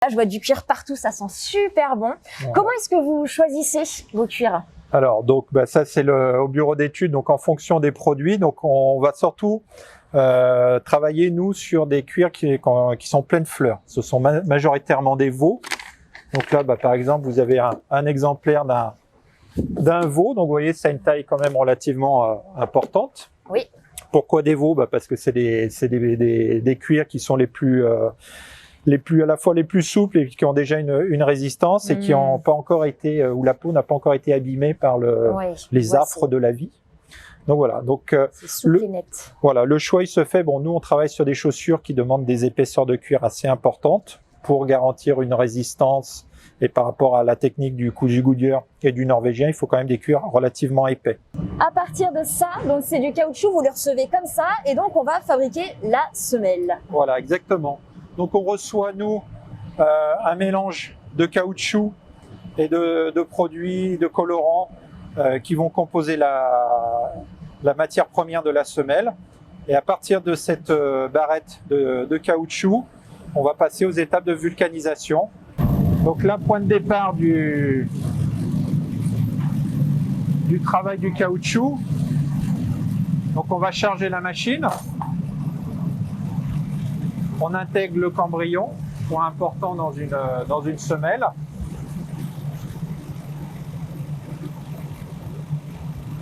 je vois du cuir partout, ça sent super bon. Ouais. Comment est-ce que vous choisissez vos cuirs? Alors, donc, ça, c'est au bureau d'études, donc en fonction des produits. Donc, on va surtout travailler, nous, sur des cuirs qui sont pleins de fleurs. Ce sont majoritairement des veaux. Donc là, par exemple, vous avez un exemplaire d'un veau. Donc, vous voyez, ça a une taille quand même relativement importante. Oui. Pourquoi des veaux? Parce que c'est des cuirs qui sont les plus à la fois les plus souples et qui ont déjà une résistance et qui n'ont pas encore été, où la peau n'a pas encore été abîmée par les affres de la vie. Donc voilà. Donc c'est souple et net. Voilà, le choix il se fait. Bon, nous on travaille sur des chaussures qui demandent des épaisseurs de cuir assez importantes pour garantir une résistance. Et par rapport à la technique du Goodyear et du norvégien, il faut quand même des cuirs relativement épais. À partir de ça, donc c'est du caoutchouc, vous le recevez comme ça, et donc on va fabriquer la semelle. Voilà, exactement. Donc on reçoit, nous, un mélange de caoutchouc et de produits, de colorants qui vont composer la matière première de la semelle. Et à partir de cette barrette de caoutchouc, on va passer aux étapes de vulcanisation. Donc là, point de départ du travail du caoutchouc. Donc on va charger la machine. On intègre le cambrion, point important dans une semelle.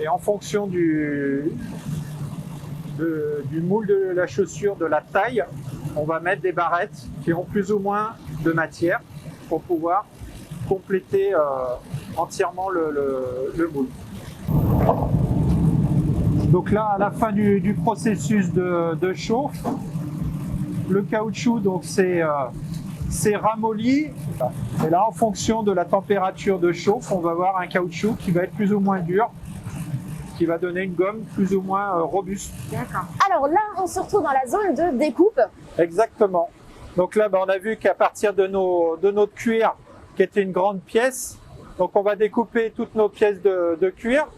Et en fonction du moule de la chaussure, de la taille, on va mettre des barrettes qui ont plus ou moins de matière pour pouvoir compléter entièrement le moule. Donc là, à la fin du processus de chauffe, le caoutchouc donc c'est ramolli. Et là, en fonction de la température de chauffe, on va avoir un caoutchouc qui va être plus ou moins dur, qui va donner une gomme plus ou moins robuste. D'accord. Alors là, on se retrouve dans la zone de découpe. Exactement. Donc là, on a vu qu'à partir de notre cuir, qui était une grande pièce, donc on va découper toutes nos pièces de cuir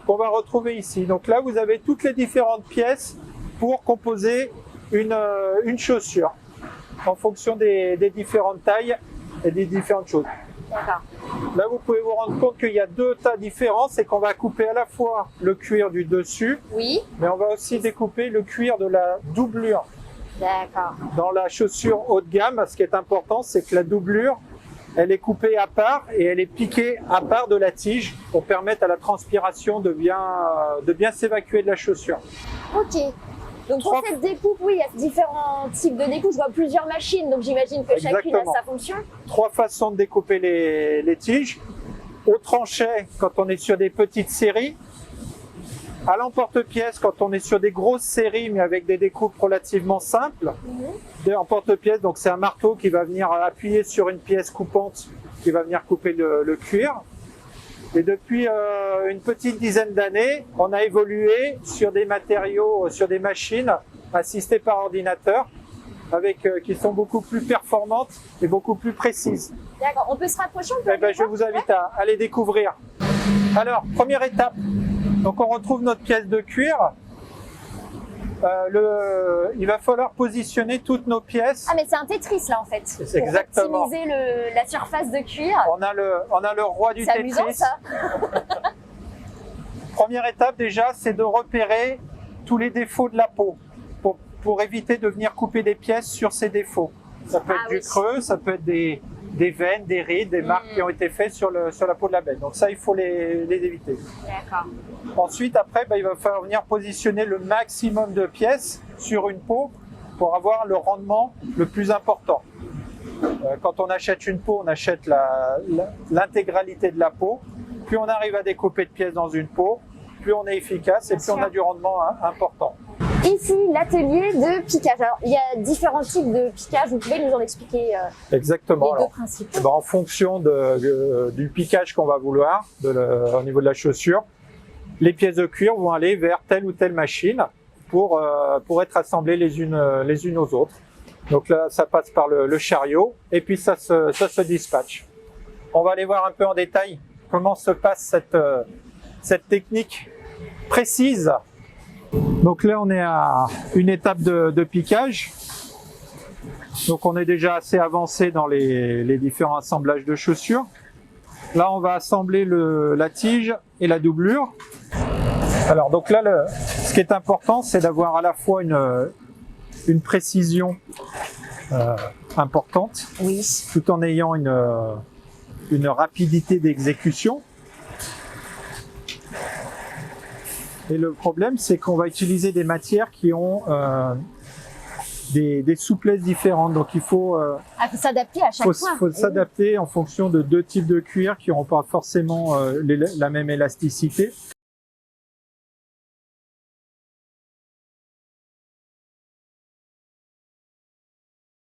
qu'on va retrouver ici. Donc là, vous avez toutes les différentes pièces pour composer une chaussure en fonction des différentes tailles et des différentes choses. D'accord. Là, vous pouvez vous rendre compte qu'il y a deux tas différents, c'est qu'on va couper à la fois le cuir du dessus, oui, mais on va aussi découper le cuir de la doublure. D'accord. Dans la chaussure haut de gamme, ce qui est important, c'est que la doublure, elle est coupée à part et elle est piquée à part de la tige pour permettre à la transpiration de bien s'évacuer de la chaussure. Ok. Donc pour cette découpe, oui, il y a différents types de découpe. Je vois plusieurs machines, donc j'imagine que chacune a sa fonction. Trois façons de découper les tiges. Au tranchet, quand on est sur des petites séries. À l'emporte-pièce, quand on est sur des grosses séries, mais avec des découpes relativement simples. En porte-pièce, donc c'est un marteau qui va venir appuyer sur une pièce coupante, qui va venir couper le cuir. Et depuis une petite dizaine d'années, on a évolué sur des matériaux, sur des machines assistées par ordinateur, qui sont beaucoup plus performantes et beaucoup plus précises. D'accord, on peut se rapprocher, Je vous invite à les découvrir. Alors, première étape, donc on retrouve notre pièce de cuir. Il va falloir positionner toutes nos pièces. Ah mais c'est un Tetris là en fait. C'est exactement. Pour optimiser la surface de cuir. On a le roi du Tetris. C'est amusant ça. Première étape déjà, c'est de repérer tous les défauts de la peau pour éviter de venir couper des pièces sur ces défauts. Ça peut être du creux, ça peut être des veines, des rides, des marques qui ont été faites sur la peau de la bête. Donc ça, il faut les éviter. D'accord. Ensuite, après, il va falloir venir positionner le maximum de pièces sur une peau pour avoir le rendement le plus important. Quand on achète une peau, on achète l'intégralité de la peau. Plus on arrive à découper de pièces dans une peau, plus on est efficace et plus on a du rendement important. Ici, l'atelier de piquage. Alors, il y a différents types de piquage. Vous pouvez nous en expliquer Exactement. les deux principes. En fonction du piquage qu'on va vouloir au niveau de la chaussure, les pièces de cuir vont aller vers telle ou telle machine pour être assemblées les unes aux autres. Donc là, ça passe par le chariot et puis ça se dispatche. On va aller voir un peu en détail comment se passe cette technique précise. Donc là, on est à une étape de piquage. Donc on est déjà assez avancé dans les différents assemblages de chaussures. Là, on va assembler la tige et la doublure. Alors donc là, ce qui est important, c'est d'avoir à la fois une précision importante, Oui. tout en ayant une rapidité d'exécution. Et le problème, c'est qu'on va utiliser des matières qui ont des souplesses différentes. Donc il faut s'adapter à chaque fois. faut s'adapter en fonction de deux types de cuir qui n'auront pas forcément la même élasticité.